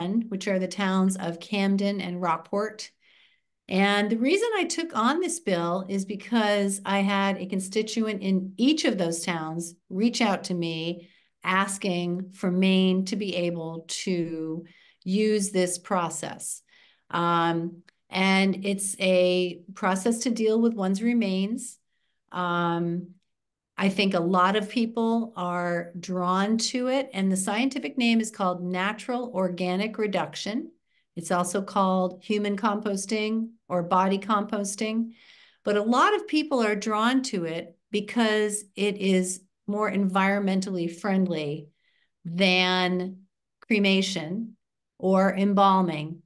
1, which are the towns of Camden and Rockport. And the reason I took on this bill is because I had a constituent in each of those towns reach out to me asking for Maine to be able to use this process. And it's a process to deal with one's remains. I think a lot of people are drawn to it, and the scientific name is called natural organic reduction. It's also called human composting or body composting. But a lot of people are drawn to it because it is more environmentally friendly than cremation or embalming,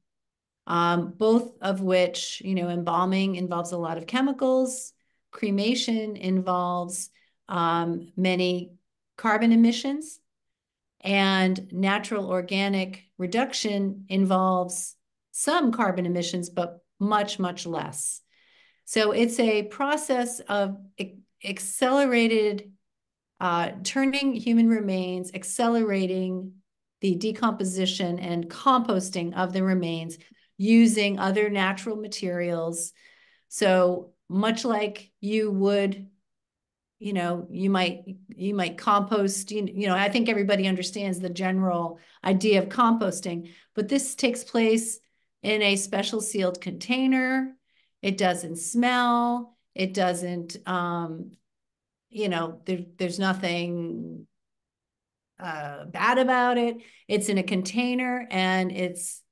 both of which, embalming involves a lot of chemicals. Cremation involves many carbon emissions, and natural organic reduction involves some carbon emissions, but much, much less. So it's a process of accelerated turning human remains, accelerating the decomposition and composting of the remains using other natural materials. So much like you would, you might compost, I think everybody understands the general idea of composting, but this takes place in a special sealed container. It doesn't smell. It doesn't, there's nothing bad about it. It's in a container, and it's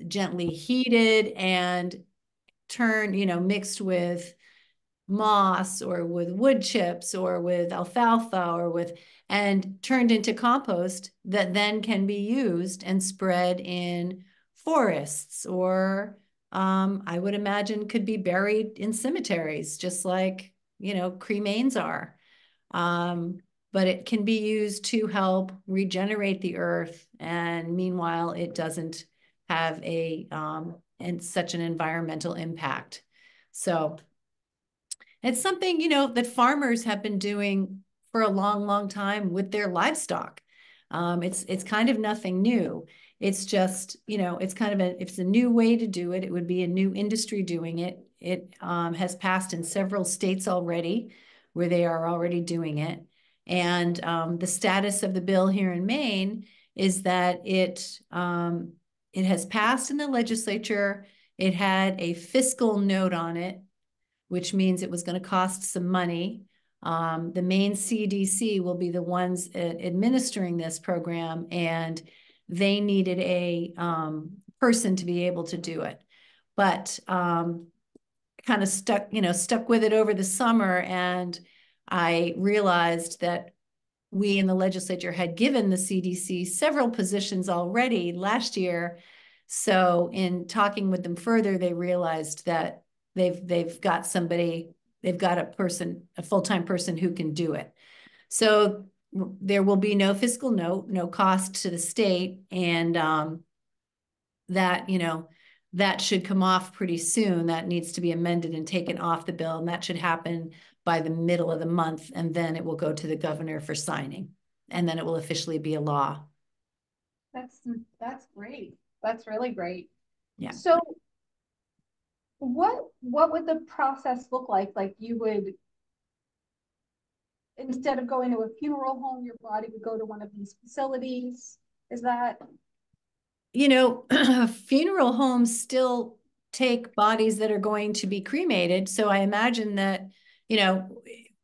gently heated and mixed with moss or with wood chips or with alfalfa and turned into compost that then can be used and spread in forests, or I would imagine could be buried in cemeteries, just like, cremains are. But it can be used to help regenerate the earth. And meanwhile, it doesn't have and such an environmental impact. So it's something, that farmers have been doing for a long, long time with their livestock. It's kind of nothing new. It's just, it's kind of it's a new way to do it. It would be a new industry doing it. It has passed in several states already where they are already doing it. And the status of the bill here in Maine is that it has passed in the legislature. It had a fiscal note on it, which means it was going to cost some money. The Maine CDC will be the ones administering this program, and they needed a person to be able to do it. But kind of stuck with it over the summer, and I realized that we in the legislature had given the CDC several positions already last year. So in talking with them further, they realized that they've got a full-time person who can do it. So there will be no fiscal note, no cost to the state, and that should come off pretty soon. That needs to be amended and taken off the bill, and that should happen by the middle of the month, and then it will go to the governor for signing, and then it will officially be a law. That's great. That's really great. Yeah. So what would the process look like? Like, you would, instead of going to a funeral home, your body would go to one of these facilities. Is that? Funeral homes still take bodies that are going to be cremated. So I imagine that,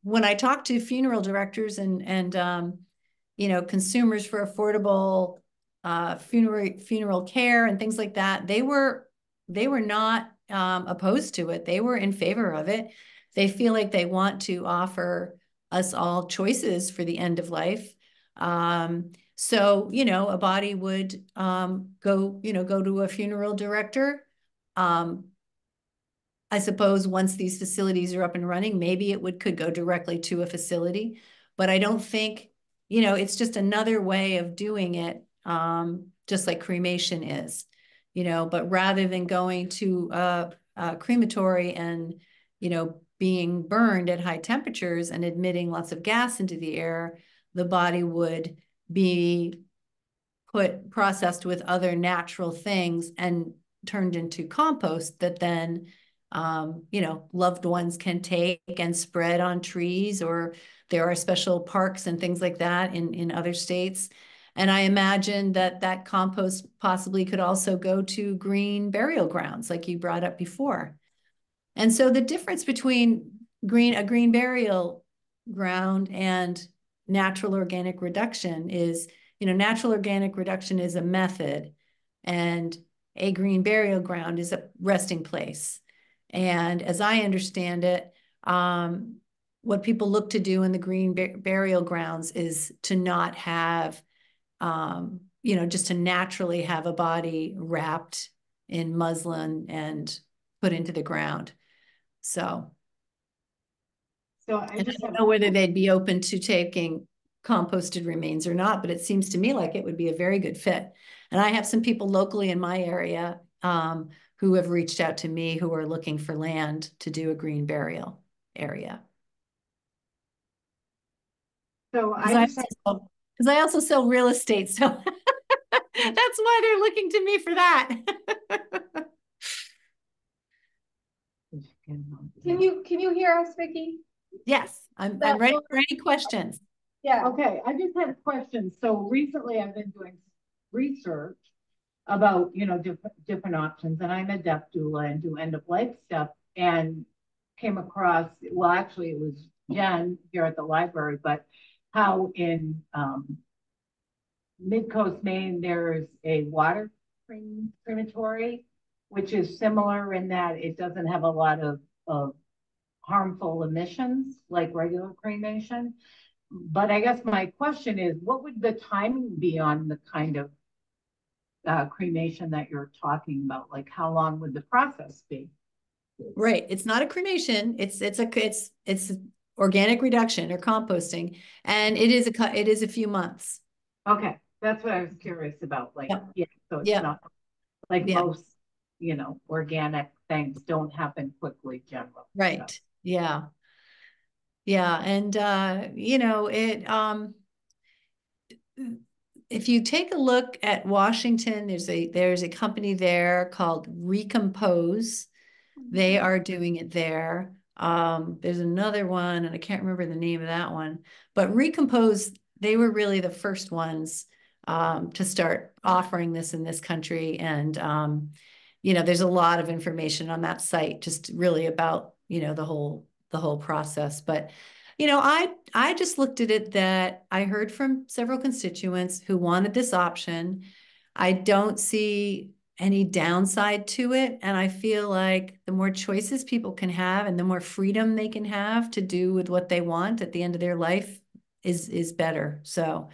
when I talk to funeral directors and consumers for affordable funeral care and things like that, they were not opposed to it. They were in favor of it. They feel like they want to offer us all choices for the end of life. So, a body would go to a funeral director. I suppose once these facilities are up and running, maybe it could go directly to a facility, but I don't think, it's just another way of doing it, just like cremation is, but rather than going to a crematory and, being burned at high temperatures and emitting lots of gas into the air, the body would be processed with other natural things and turned into compost that then loved ones can take and spread on trees, or there are special parks and things like that in other states. And I imagine that compost possibly could also go to green burial grounds, like you brought up before. And so the difference between a green burial ground and natural organic reduction is, natural organic reduction is a method, and a green burial ground is a resting place. And as I understand it, what people look to do in the green burial grounds is to not have, just to naturally have a body wrapped in muslin and put into the ground. So I don't know whether they'd be open to taking composted remains or not, but it seems to me like it would be a very good fit. And I have some people locally in my area who have reached out to me who are looking for land to do a green burial area. So because I also sell real estate, so that's why they're looking to me for that. Can you hear us, Vicki? Yes, I'm ready for any questions. Yeah. Okay, I just had a question. So recently I've been doing research about, different options, and I'm a deaf doula and do end of life stuff, and came across, well, actually it was Jen here at the library, but how in Mid-Coast Maine, there's a water crematory, which is similar in that it doesn't have a lot of harmful emissions like regular cremation. But I guess my question is, what would the timing be on the kind of cremation that you're talking about? Like, how long would the process be? Right. It's not a cremation. It's organic reduction or composting, and it is a few months. Okay, that's what I was curious about. Like, yeah, so it's not like most, organic things don't happen quickly generally. Right. So. Yeah. Yeah. And if you take a look at Washington, there's a company there called Recompose. They are doing it there. There's another one, and I can't remember the name of that one, but Recompose, they were really the first ones to start offering this in this country. And, there's a lot of information on that site, just really about, the whole process. But, I just looked at it that I heard from several constituents who wanted this option. I don't see any downside to it. And I feel like the more choices people can have and the more freedom they can have to do with what they want at the end of their life is better. So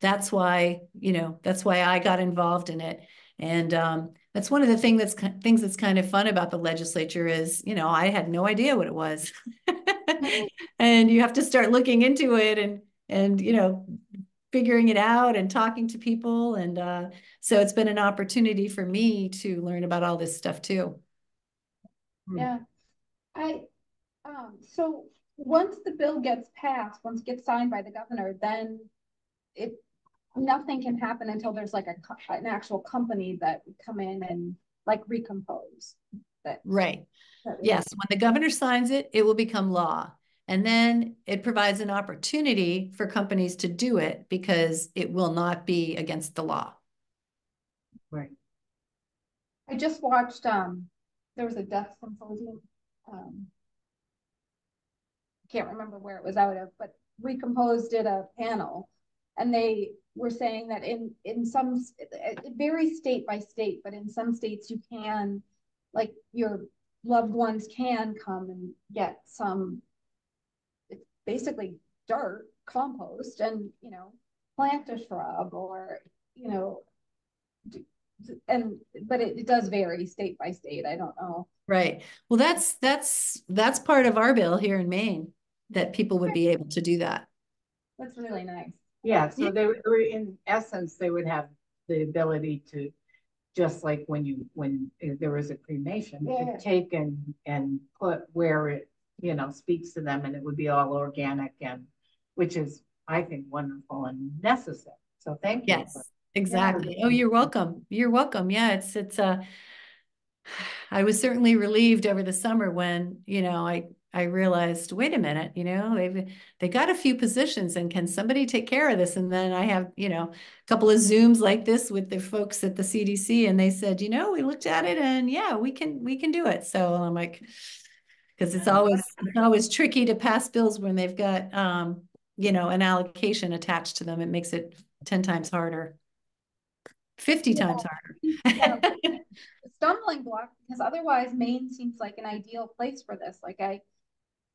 that's why, I got involved in it. And that's one of the things that's kind of fun about the legislature is, I had no idea what it was. And you have to start looking into it and figuring it out and talking to people. And so it's been an opportunity for me to learn about all this stuff too. Yeah. So once the bill gets passed, once it gets signed by the governor, then nothing can happen until there's like an actual company that would come in and like recompose that. Right. Yes. When the governor signs it, it will become law. And then it provides an opportunity for companies to do it because it will not be against the law. Right. I just watched, there was a death symposium. Can't remember where it was out of, but Recompose did a panel, and they were saying that in some, it varies state by state, but in some states you can, like your loved ones can come and get some, it's basically dirt, compost, and, plant a shrub or, but it does vary state by state. I don't know. Right. Well, that's part of our bill here in Maine, that people would be able to do that. That's really nice. Yeah. So they were, in essence, they would have the ability to, just like when there was a cremation, to take and put where it, speaks to them, and it would be all organic, and which is, I think, wonderful and necessary. So thank you. Yes, Exactly. Oh, you're welcome. You're welcome. Yeah, I was certainly relieved over the summer when, I realized, wait a minute, they got a few positions and can somebody take care of this? And then I have, a couple of Zooms like this with the folks at the CDC and they said, we looked at it and yeah, we can do it. So I'm like, because it's always tricky to pass bills when they've got an allocation attached to them. It makes it 10 times harder, 50 Yeah, times yeah, harder. a stumbling block because otherwise Maine seems like an ideal place for this.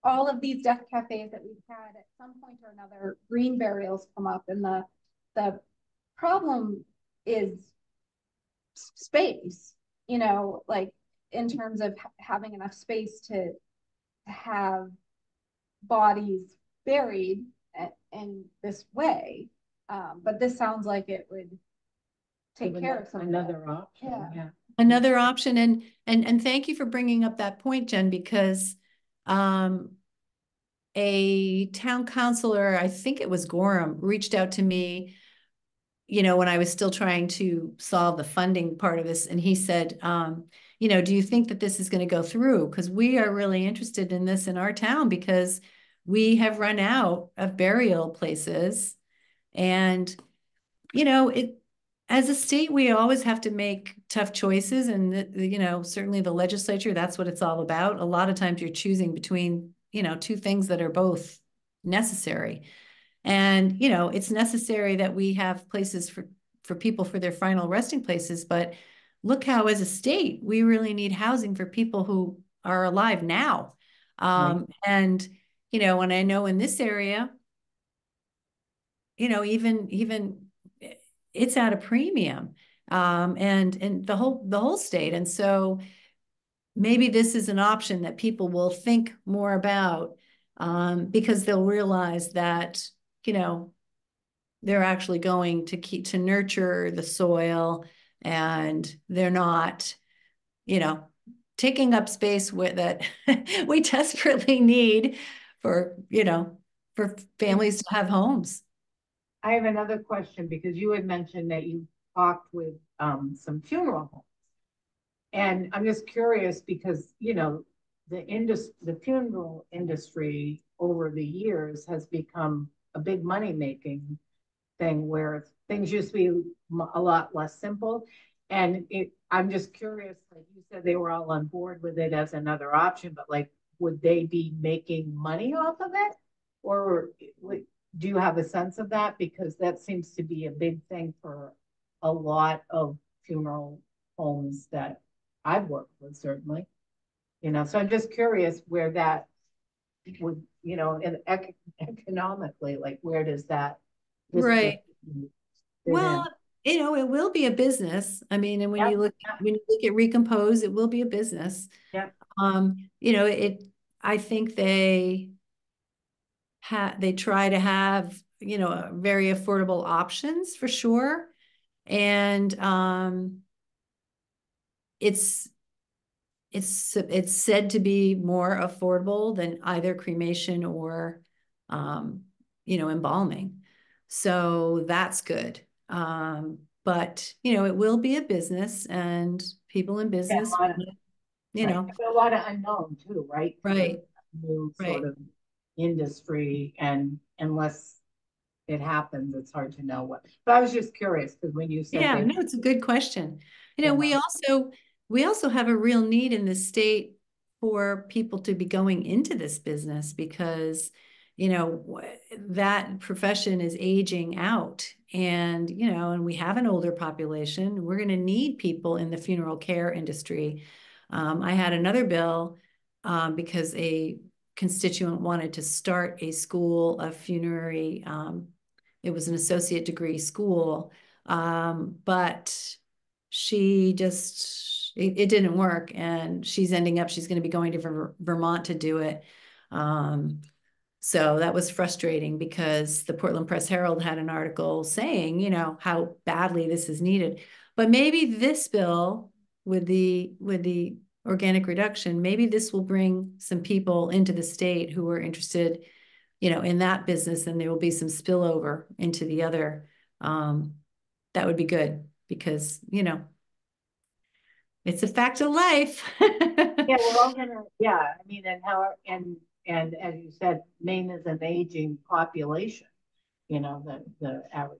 All of these death cafes that we've had at some point or another, green burials come up, and the problem is space. Like in terms of having enough space to have bodies buried in this way. But this sounds like it would take care of some another option. Yeah. Another option. And thank you for bringing up that point, Jen, because a town councilor, I think it was Gorham, reached out to me, when I was still trying to solve the funding part of this. And he said, do you think that this is going to go through? Because we are really interested in this in our town because we have run out of burial places. And, it, as a state, we always have to make tough choices. And, certainly the legislature, that's what it's all about. A lot of times you're choosing between, two things that are both necessary. And, it's necessary that we have places for people for their final resting places. But look how, as a state, we really need housing for people who are alive now. Right. And, and I know in this area, even it's at a premium, and the whole state. And so maybe this is an option that people will think more about, because they'll realize that, they're actually going to nurture the soil, and they're not, taking up space that we desperately need for families to have homes. I have another question because you had mentioned that you talked with some funeral homes. And I'm just curious because, the funeral industry over the years has become a big money making thing where things used to be a lot less simple. And I'm just curious, like you said, they were all on board with it as another option, but like, would they be making money off of it? Or do you have a sense of that? Because that seems to be a big thing for a lot of funeral homes that I've worked with, certainly. So I'm just curious where that would, economically, like where does this Right. fit Well, in? it will be a business. I mean, and when Yep, you look when you look at Recompose, it will be a business. yep, I think they try to have, very affordable options for sure. And it's it's said to be more affordable than either cremation or embalming. So that's good. But it will be a business, and people in yeah, business, right. A lot of unknown too, right? right, New sort right. of industry, and unless it happens, it's hard to know what. But I was just curious because when you said Yeah, they, no, it's a good question. you We know, also have a real need in the state for people to be going into this business because, that profession is aging out, and we have an older population. We're going to need people in the funeral care industry. I had another bill, because a constituent wanted to start a school of funerary. It was an associate degree school, but it didn't work, and she's going to be going to Vermont to do it. So that was frustrating because the Portland Press Herald had an article saying, how badly this is needed. But maybe this bill with the organic reduction, maybe this will bring some people into the state who are interested, in that business, and there will be some spillover into the other that would be good because, you know, it's a fact of life. Yeah, we're all gonna, yeah, I mean, and as you said, Maine is an aging population, you know,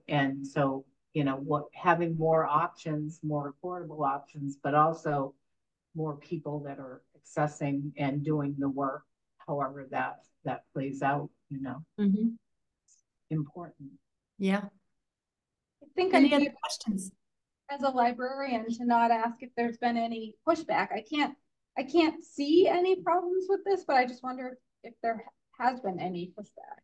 and so, you know, having more options, more affordable options, but also more people that are accessing and doing the work, however that plays out, you know, Mhm. important. Yeah. I think Any I'd other be, questions? as a librarian, to not ask if there's been any pushback. I can't see any problems with this, but I just wonder if there has been any pushback.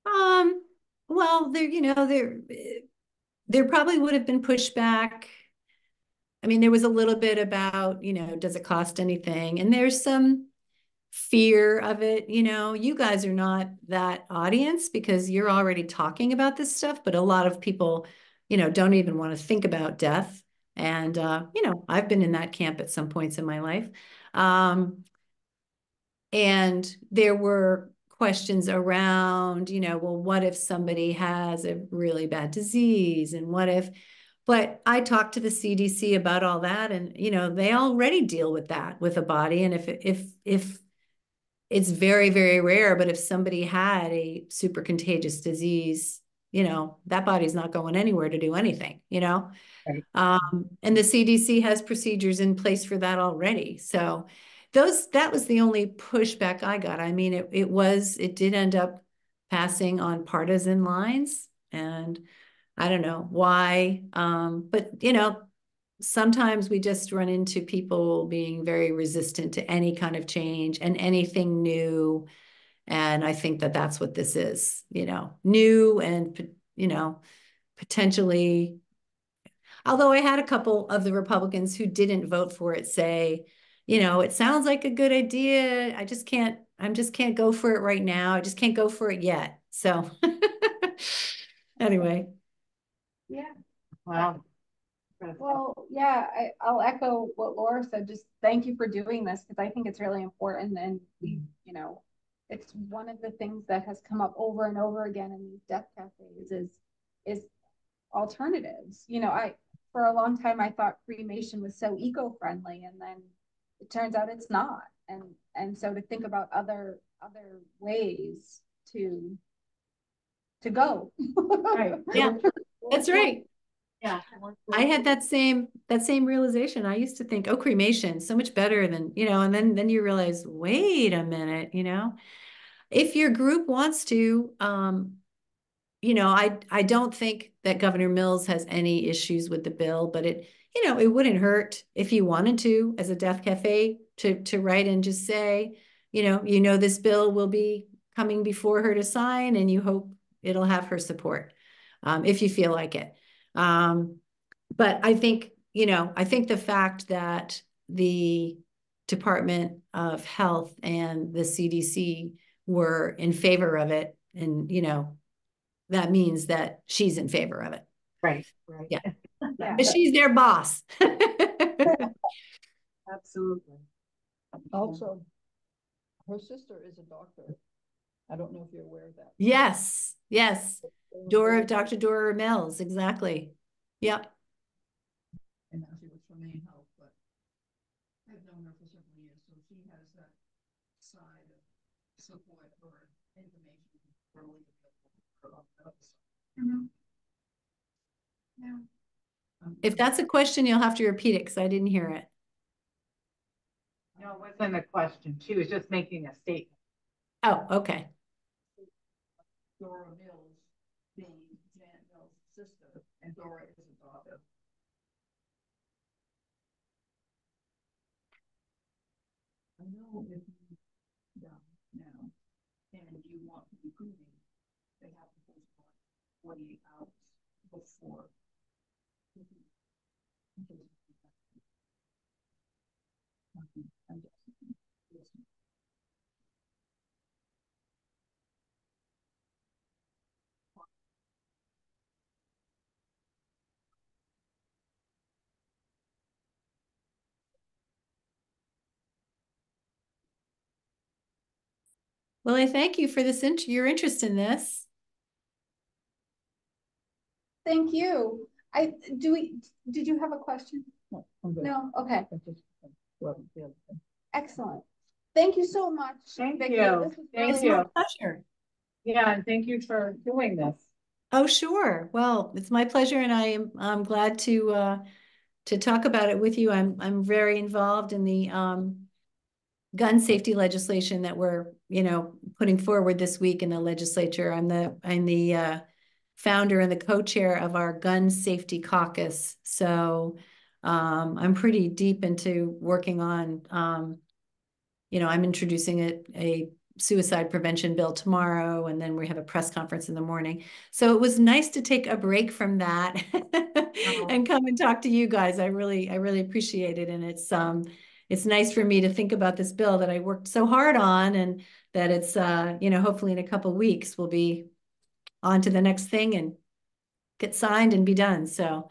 Um, well, there probably would have been pushback. I mean, there was a little bit about, you know, does it cost anything? And there's some fear of it. You know, you guys are not that audience because you're already talking about this stuff, but a lot of people, you know, don't even want to think about death. And, you know, I've been in that camp at some points in my life. Um, and there were questions around, you know, well, what if somebody has a really bad disease? And what if, but I talked to the CDC about all that, and you know, they already deal with that with a body. And if it's very, very rare, but if somebody had a super contagious disease, you know, that body's not going anywhere to do anything, you know? Right. And the CDC has procedures in place for that already. So that was the only pushback I got. I mean, it did end up passing on partisan lines, and I don't know why. But you know, sometimes we just run into people being very resistant to any kind of change and anything new. And I think that that's what this is, you know, new and, you know, potentially, although I had a couple of the Republicans who didn't vote for it say, you know, it sounds like a good idea. I just can't go for it right now. I just can't go for it yet. So anyway. Yeah. Wow. Well, yeah, I'll echo what Laura said. Just thank you for doing this because I think it's really important. And we, you know, it's one of the things that has come up over and over again in these death cafes is alternatives. You know, for a long time I thought cremation was so eco-friendly, and then it turns out it's not. And so to think about other ways to go. Right. Yeah, that's right. Yeah. I had that same realization. I used to think, oh, cremation, so much better than, you know, and then you realize, wait a minute, you know, if your group wants to, you know, I don't think that Governor Mills has any issues with the bill, but you know, it wouldn't hurt if you wanted to, as a Death Cafe, to write and just say, you know, this bill will be coming before her to sign, and you hope it'll have her support, if you feel like it. But I think, you know, I think the fact that the Department of Health and the CDC were in favor of it, and, you know, that means that she's in favor of it. Right. Right. Yeah. Yeah. But she's their boss. Absolutely. Also, her sister is a doctor. I don't know if you're aware of that. Yes. Yes. Dr. Dora Mills. Exactly. Yep. And now she works for Maine Health, but I've known her for several years, so she has that side of support or information really available for us. Mhm. Yeah. If that's a question, you'll have to repeat it because I didn't hear it. No, it wasn't a question. She was just making a statement. Oh, okay. Dora Mills being Janet Mills' sister, and Dora is a daughter. I know if you die now and you want to be cremated, they have to postpone 48 hours before. Well, I thank you for your interest in this. Thank you. Did you have a question? No, I'm good. No? Okay, I just- well, yeah. excellent. Thank you so much. Thank Vicky. you. This was Thank It's really my you. pleasure. Yeah, and thank you for doing this. Oh, sure. Well, it's my pleasure, and I'm glad to talk about it with you. I'm very involved in the gun safety legislation that we're, putting forward this week in the legislature. I'm the founder and the co-chair of our gun safety caucus. So I'm pretty deep into working on I'm introducing a suicide prevention bill tomorrow, and then we have a press conference in the morning. So it was nice to take a break from that and come and talk to you guys. I really appreciate it. And it's nice for me to think about this bill that I worked so hard on, and that it's hopefully in a couple of weeks we'll be on to the next thing and get signed and be done. So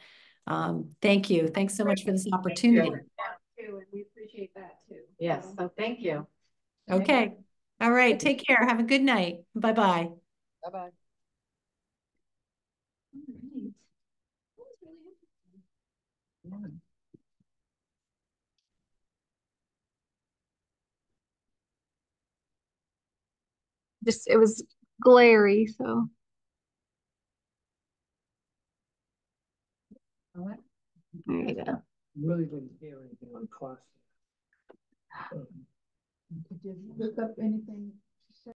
thank you. Thanks so much for this opportunity. Too, and we appreciate that too. Yes, so thank you. Okay. All right. Take care. Have a good night. Bye-bye. Bye-bye. All right. That was really interesting. Just it was glary, so. There you go. Really didn't hear anything on cost. Did you look up anything